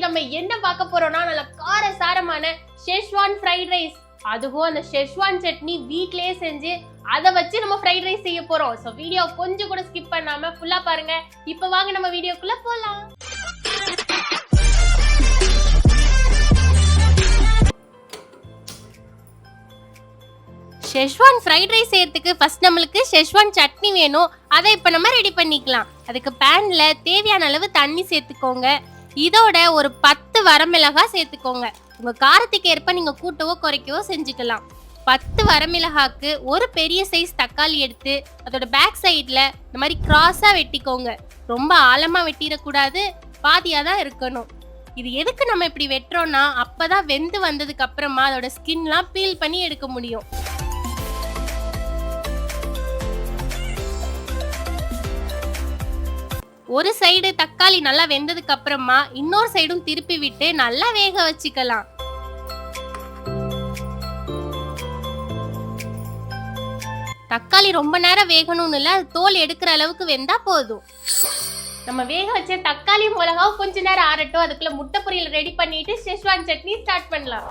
இன்னைக்கு நம்ம என்ன பார்க்க போறோம்னா நல்ல காரசாரமான ஷெஸ்வான் ஃப்ரைட் ரைஸ். அதுவும் அந்த ஷெஸ்வான் சட்னி வீட்லயே செஞ்சு அதை வச்சு நம்ம ஃப்ரைட் ரைஸ் செய்ய போறோம். சோ வீடியோ கொஞ்சம் கூட ஸ்கிப் பண்ணாம ஃபுல்லா பாருங்க. இப்போ வாங்க நம்ம வீடியோக்குள்ள போலாம். ஷெஸ்வான் ஃப்ரைட் ரைஸ் செய்யறதுக்கு ஃபர்ஸ்ட் நம்மளுக்கு ஷெஸ்வான் சட்னி வேணும். அதை இப்போ நம்ம ரெடி பண்ணிக்கலாம். அதுக்கு பேன்ல தேவையான அளவு தண்ணி சேர்த்துக்கோங்க. இதோட ஒரு 10 வரமிளகாய் சேர்த்துக்கோங்க. உங்க காரத்துக்கு ஏற்ப நீங்க கூட்டவோ குறைக்கவோ செஞ்சுக்கலாம். 10 வரமிளகாக்கு ஒரு பெரிய சைஸ் தக்காளி எடுத்து அதோட பேக் சைட்ல இந்த மாதிரி கிராஸா வெட்டிக்கோங்க. ரொம்ப ஆழமா வெட்டிடக்கூடாது, பாதியா தான் இருக்கணும். இது எதுக்கு நம்ம இப்படி வெட்டுறோம்னா அப்பதான் வெந்து வந்ததுக்கு அப்புறமா அதோட ஸ்கின்லாம் பீல் பண்ணி எடுக்க முடியும். ஒரு சைடு தக்காளி நல்லா வெந்ததுக்கு அப்புறமா இன்னொரு சைடும் திருப்பி விட்டு நல்லா வேக வச்சுக்கலாம். தக்காளி ரொம்ப நேரம் வேகணும்னு இல்ல, தோல் எடுக்கிற அளவுக்கு வெந்தா போதும். நம்ம வேக வச்ச தக்காளி மிளகாவும் கொஞ்ச நேரம் ஆறட்டும். அதுக்குள்ள முட்டை பொரியல் ரெடி பண்ணிட்டு ஷெஸ்வான் சட்னி ஸ்டார்ட் பண்ணலாம்.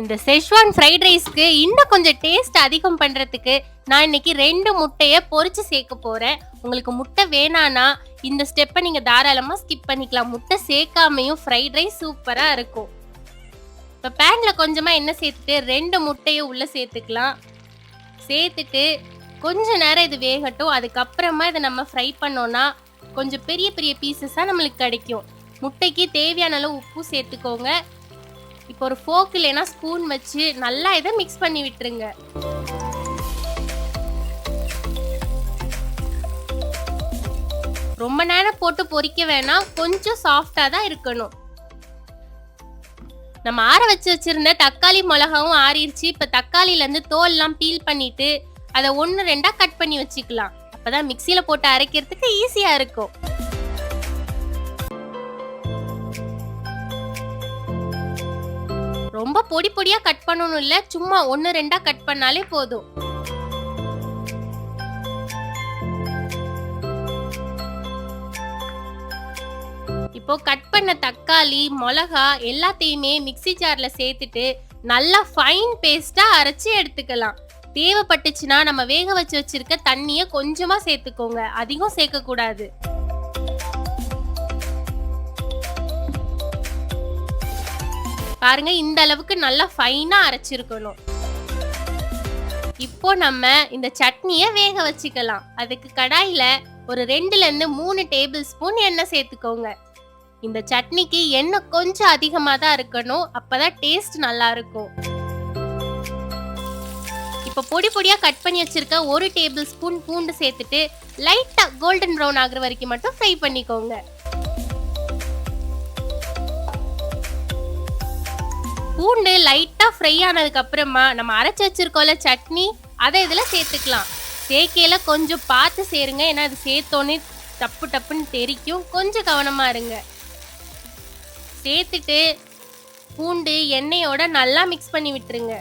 இந்த ஷெஸ்வான் ஃப்ரைட் ரைஸ்க்கு இன்னும் கொஞ்சம் டேஸ்ட் அதிகம் பண்றதுக்கு நான் இன்னைக்கு 2 முட்டையை பொரிச்சு சேர்க்க போறேன். உங்களுக்கு முட்டை வேணானா இந்த ஸ்டெப்பை நீங்க தாராளமா ஸ்கிப் பண்ணிக்கலாம். முட்டை சேர்க்காமையும் ஃப்ரைட் ரைஸ் சூப்பரா இருக்கும். இப்போ பேன்ல கொஞ்சமா எண்ணெய் சேர்த்துட்டு 2 முட்டையை உள்ள சேர்த்துக்கலாம். சேர்த்துட்டு கொஞ்ச நேரம் இது வேகட்டும். அதுக்கப்புறமா இதை நம்ம ஃப்ரை பண்ணோம்னா கொஞ்சம் பெரிய பெரிய பீசஸா நம்மளுக்கு கிடைக்கும். முட்டைக்கு தேவையான அளவு உப்பு சேர்த்துக்கோங்க. இப்போ ஒரு ஃபோர்க் இல்லைன்னா ஸ்பூன் வச்சு நல்லா இதை மிக்ஸ் பண்ணி விட்டுருங்க. ரொம்ப நேரம் போட்டு பொரிக்க வேணாம், கொஞ்சம் சாஃப்டா தான் இருக்கணும். நம்ம ஆற வச்சிருந்த தக்காளி மிளகாவும் ஆறிடுச்சு. இப்ப தக்காளில இருந்து தோல்லாம் பீல் பண்ணிட்டு அதை 1-2 கட் பண்ணி வச்சுக்கலாம். அப்பதான் மிக்சியில போட்டு அரைக்கிறதுக்கு ஈஸியா இருக்கும். ரொம்ப பொடி பொடியா கட் பண்ணணும் இல்ல, சும்மா 1-2 கட் பண்ணாலே போதும். இப்போ கட் பண்ண தக்காளி மிளகா எல்லாத்தையுமே மிக்ஸி ஜார்ல சேர்த்துட்டு நல்லா ஃபைன் பேஸ்டா அரைச்சி எடுத்துக்கலாம். தேவைப்பட்டுச்சுன்னா நம்ம வேக வச்சிருக்க தண்ணிய கொஞ்சமா சேர்த்துக்கோங்க, அதிகம் சேர்க்க கூடாது. பாருங்க, இந்த அளவுக்கு நல்லா ஃபைனா அரைச்சிருக்கணும். இப்போ நம்ம இந்த சட்னியை வேக வச்சுக்கலாம். அதுக்கு கடாயில ஒரு 2-3 டேபிள் ஸ்பூன் எண்ணெய் சேர்த்துக்கோங்க. இந்த சட்னிக்கு எண்ணெய் கொஞ்சம் அதிகமா தான் இருக்கணும், அப்பதான் டேஸ்ட் நல்லா இருக்கும். இப்போ பொடி பொடியா கட் பண்ணி வச்சிருக்க 1 டேபிள் ஸ்பூன் பூண்டு சேர்த்துட்டு லைட்டா கோல்டன் ப்ரௌன் ஆகுற வரைக்கும் மட்டும் ஃப்ரை பண்ணிக்கோங்க. பூண்டு லைட்டா ஃப்ரை ஆனதுக்கு அப்புறமா நம்ம அரைச்சு வச்சிருக்கோம்ல சட்னி, அதை இதுல சேர்த்துக்கலாம். சேர்க்கையில கொஞ்சம் பார்த்து சேருங்க, ஏன்னா அது சேர்த்தோன்னே டப்பு டப்புன்னு தெரிக்கும். கொஞ்சம் கவனமா இருங்க. சேர்த்துட்டு பூண்டு எண்ணெயோட நல்லா மிக்ஸ் பண்ணி விட்டுருங்க.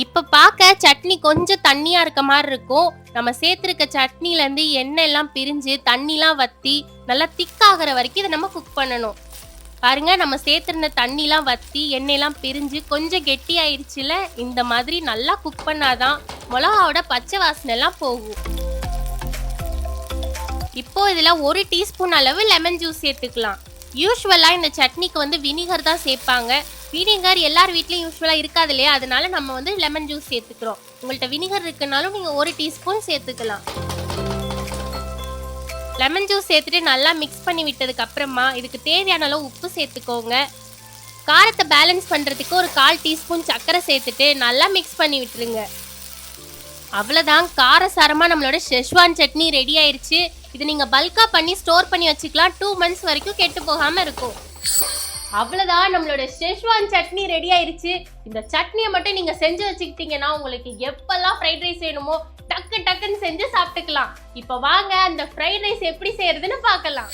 இப்ப பார்க்க சட்னி கொஞ்சம் தண்ணியா இருக்க மாதிரி இருக்கும். நம்ம சேர்த்திருக்க சட்னில இருந்து எண்ணெய் எல்லாம் பிரிஞ்சு தண்ணிலாம் வத்தி நல்லா திக்காகிற வரைக்கும் இதை நம்ம குக் பண்ணணும். பாருங்க, நம்ம சேர்த்திருந்த தண்ணிலாம் வத்தி எண்ணெய்லாம் பிரிஞ்சு கொஞ்சம் கெட்டி ஆயிடுச்சுல, இந்த மாதிரி நல்லா குக் பண்ணாதான் மிளகாவோட பச்சை வாசனை எல்லாம் போகும். இப்போ இதுல 1 டீஸ்பூன் அளவு லெமன் ஜூஸ் சேர்த்துக்கலாம். யூஸ்வலா இந்த சட்னிக்கு வினிகர் தான் சேர்ப்பாங்க. வினிகர் எல்லார் வீட்லயும் யூஸ்வலா இருக்காது இல்லையா, அதனால நம்ம லெமன் ஜூஸ் சேர்த்துக்கிறோம். உங்கள்கிட்ட வினிகர் இருக்குனாலும் நீங்க 1 டீஸ்பூன் சேர்த்துக்கலாம். லெமன் ஜூஸ் சேர்த்துட்டு நல்லா மிக்ஸ் பண்ணி விட்டதுக்கு அப்புறமா இதுக்கு தேவையான அளவு உப்பு சேர்த்துக்கோங்க. காரத்தை பேலன்ஸ் பண்றதுக்கு ஒரு 1/4 டீஸ்பூன் சர்க்கரை சேர்த்துட்டு நல்லா மிக்ஸ் பண்ணி விட்டுருங்க. அவ்வளவுதான், காரசாரமா நம்மளோட ஷெஸ்வான் சட்னி ரெடி ஆயிருச்சு. இது நீங்க பல்கா பண்ணி ஸ்டோர் பண்ணி வச்சுக்கலாம். 2 months வரைக்கும் கெட்டு போகாம இருக்கும். அவ்வளவுதான், நம்மளோட ஷெஸ்வான் சட்னி ரெடி ஆயிருச்சு. இந்த சட்னியை மட்டும் நீங்க செஞ்சு வச்சுக்கிட்டீங்கன்னா உங்களுக்கு எப்பெல்லாம் ஃப்ரைட் ரைஸ் வேணுமோ டக்கு டக்குன்னு செஞ்சு சாப்பிட்டுக்கலாம். இப்போ வாங்க அந்த ஃப்ரைட் ரைஸ் எப்படி செய்யறதுன்னு பார்க்கலாம்.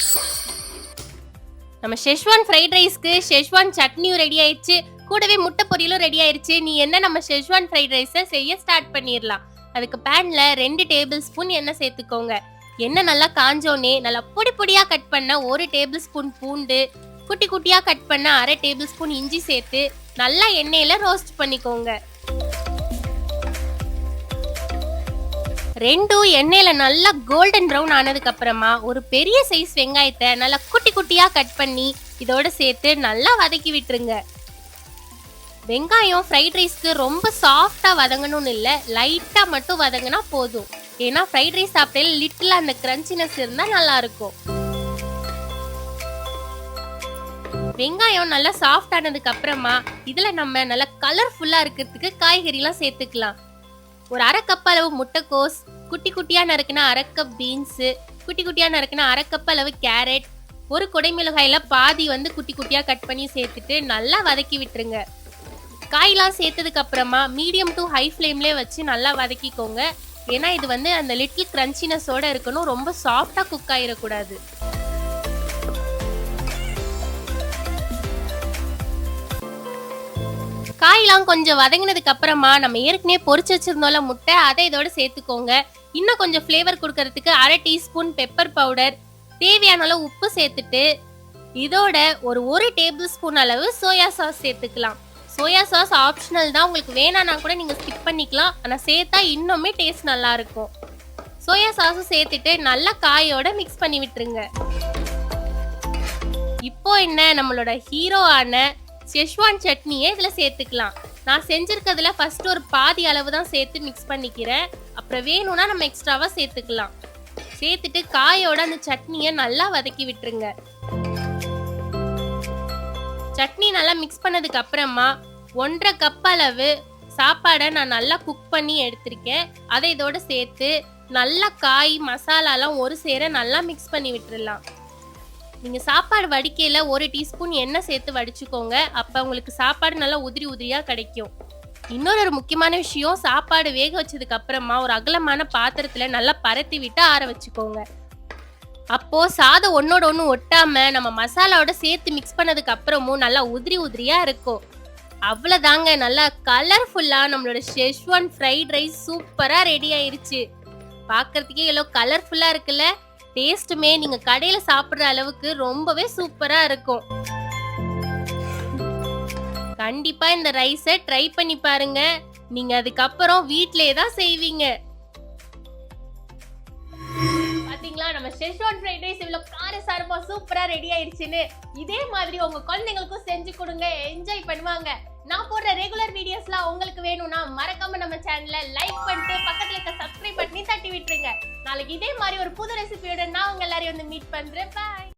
நம்ம ஷெஸ்வான் ஃப்ரைட் ரைஸ்க்கு ஷெஸ்வான் சட்னியும் ரெடி ஆயிடுச்சு, கூடவே முட்டை பொரியலும் ரெடி ஆயிடுச்சு. நீ என்ன நம்ம ஷெஸ்வான் ஃப்ரைட் ரைஸை செய்ய ஸ்டார்ட் பண்ணிடலாம். அதுக்கு பேன்ல 2 டேபிள் ஸ்பூன் எண்ணெய் சேர்த்துக்கோங்க. எண்ணெய் நல்லா காஞ்சோனே நல்லா பொடி பொடியா கட் பண்ண 1 டேபிள் ஸ்பூன் பூண்டு, குட்டி குட்டியா கட் பண்ண 1/2 டேபிள் ஸ்பூன் இஞ்சி சேர்த்து நல்லா எண்ணெயில ரோஸ்ட் பண்ணிக்கோங்க. ரெண்டும் எண்ணெயில நல்லா கோல்டன் ப்ரௌன் ஆனதுக்கு அப்புறமா ஒரு பெரிய சைஸ் வெங்காயத்தை நல்லா குட்டி குட்டியா கட் பண்ணி இதோட சேர்த்து நல்லா வதக்கி விட்டுருங்க. வெங்காயம் ஃப்ரைட் ரைஸ்க்கு ரொம்ப சாஃப்டா வதங்கணும்னு இல்லை, லைட்டா மட்டும் வதங்கினா போதும். ஏன்னா ஃப்ரைட் ரைஸ் சாப்பிட்டே லிட்டில் அந்த கிரன்ச்சினஸ் இருந்தா நல்லா இருக்கும். வெங்காயம் நல்லா சாஃப்ட் ஆனதுக்கு அப்புறமா இதுல நம்ம நல்லா கலர்ஃபுல்லா இருக்கிறதுக்கு காய்கறிலாம் சேர்த்துக்கலாம். ஒரு 1/2 கப் அளவு முட்டைக்கோஸ், குட்டி குட்டியா நறுக்கின 1/2 கப் பீன்ஸ், குட்டி குட்டியா நறுக்கின 1/2 கப் அளவு கேரட், ஒரு குடைமிளகாயில பாதி குட்டி குட்டியா கட் பண்ணி சேர்த்துட்டு நல்லா வதக்கி விட்டுருங்க. காயெல்லாம் சேர்த்ததுக்கு அப்புறமா மீடியம் டு ஹை ஃப்ளேம்லேயே வச்சு நல்லா வதக்கிக்கோங்க. ஏன்னா இது அந்த லிட்டில் கிரன்ச்சினஸோட இருக்கணும், ரொம்ப சாஃப்டா குக் ஆயிடக்கூடாது. காயெல்லாம் கொஞ்சம் வதங்கினதுக்கு அப்புறமா நம்ம ஏற்கனவே பொரிச்சு வச்சிருந்தோம்ல முட்டை, அதை இதோட சேர்த்துக்கோங்க. இன்னும் கொஞ்சம் ஃப்ளேவர் கொடுக்கறதுக்கு 1/2 டீஸ்பூன் பெப்பர் பவுடர், தேவையான அளவு உப்பு சேர்த்துட்டு இதோட ஒரு 1 டேபிள் ஸ்பூன் அளவு சோயா சாஸ் சேர்த்துக்கலாம். சோயா சாஸ் ஆப்ஷனல் தான், உங்களுக்கு வேணான்னா கூட நீங்க ஸ்கிப் பண்ணிக்கலாம். ஆனால் சேர்த்தா இன்னுமே டேஸ்ட் நல்லா இருக்கும். சோயா சாஸும் சேர்த்துட்டு நல்லா காயோட மிக்ஸ் பண்ணி விட்டுருங்க. இப்போ நம்மளோட ஹீரோவான செஸ்வான் சட்னியை இதில் சேர்த்துக்கலாம். நான் செஞ்சிருக்கிறதுல ஃபர்ஸ்ட் ஒரு பாதி அளவு தான் சேர்த்து மிக்ஸ் பண்ணிக்கிறேன். அப்புறம் வேணும்னா நம்ம எக்ஸ்ட்ராவா சேர்த்துக்கலாம். சேர்த்துட்டு காயோட அந்த சட்னியை நல்லா வதக்கி விட்டுருங்க. சட்னி நல்லா மிக்ஸ் பண்ணதுக்கு அப்புறமா 1/2 கப் அளவு சாப்பாடை நான் நல்லா குக் பண்ணி எடுத்திருக்கேன். அதை இதோட சேர்த்து நல்லா காய் மசாலாலாம் ஒரு சேர நல்லா மிக்ஸ் பண்ணி விட்டுடலாம். நீங்கள் சாப்பாடு வடிக்கையில் 1 டீஸ்பூன் எண்ணெய் சேர்த்து வடிச்சுக்கோங்க. அப்போ உங்களுக்கு சாப்பாடு நல்லா உதிரி உதிரியாக கிடைக்கும். இன்னொரு முக்கியமான விஷயம், சாப்பாடு வேக வச்சதுக்கு அப்புறமா ஒரு அகலமான பாத்திரத்தில் நல்லா பரத்தி விட்டு ஆற வச்சுக்கோங்க. அப்போ சாதம் ஒன்னோட ஒன்று ஒட்டாம நம்ம மசாலாவோட சேர்த்து மிக்ஸ் பண்ணதுக்கு அப்புறமும் நல்லா உதிரி உதிரியாக இருக்கும். அவ்வளோதாங்க, நல்லா கலர்ஃபுல்லாக நம்மளோட ஷெஸ்வான் ஃப்ரைட் ரைஸ் சூப்பராக ரெடி ஆயிருச்சு. பார்க்கறதுக்கே எவ்வளோ கலர்ஃபுல்லாக இருக்குல்ல. டேஸ்ட்டுமே நீங்க கடையில சாப்பிடுற அளவுக்கு ரொம்பவே சூப்பரா இருக்கும். கண்டிப்பா இந்த ரைஸை ட்ரை பண்ணி பாருங்க. நீங்க அதுக்கப்புறம் வீட்லயே தான் செய்வீங்க. பாத்தீங்களா, நம்ம ஷெஸ்வான் ஃப்ரைட் ரைஸ் இவ்வளவு காரசாரமா சூப்பரா ரெடி ஆயிருச்சுன்னு. இதே மாதிரி உங்க குழந்தைங்களுக்கும் செஞ்சு கொடுங்க, என்ஜாய் பண்ணுவாங்க. நான் போடுற ரெகுலர் வீடியோஸ்லாம் உங்களுக்கு வேணும்னா மறக்காம நம்ம சேனலை லைக் பண்ணிட்டு பக்கத்துல இருக்க சப்ஸ்கிரைப் பண்ணி தட்டி விட்டுருங்க. நாளைக்கு இதே மாதிரி ஒரு புது ரெசிபியோட நான் உங்க எல்லாரையும் மீட் பண்றேன். பாய்.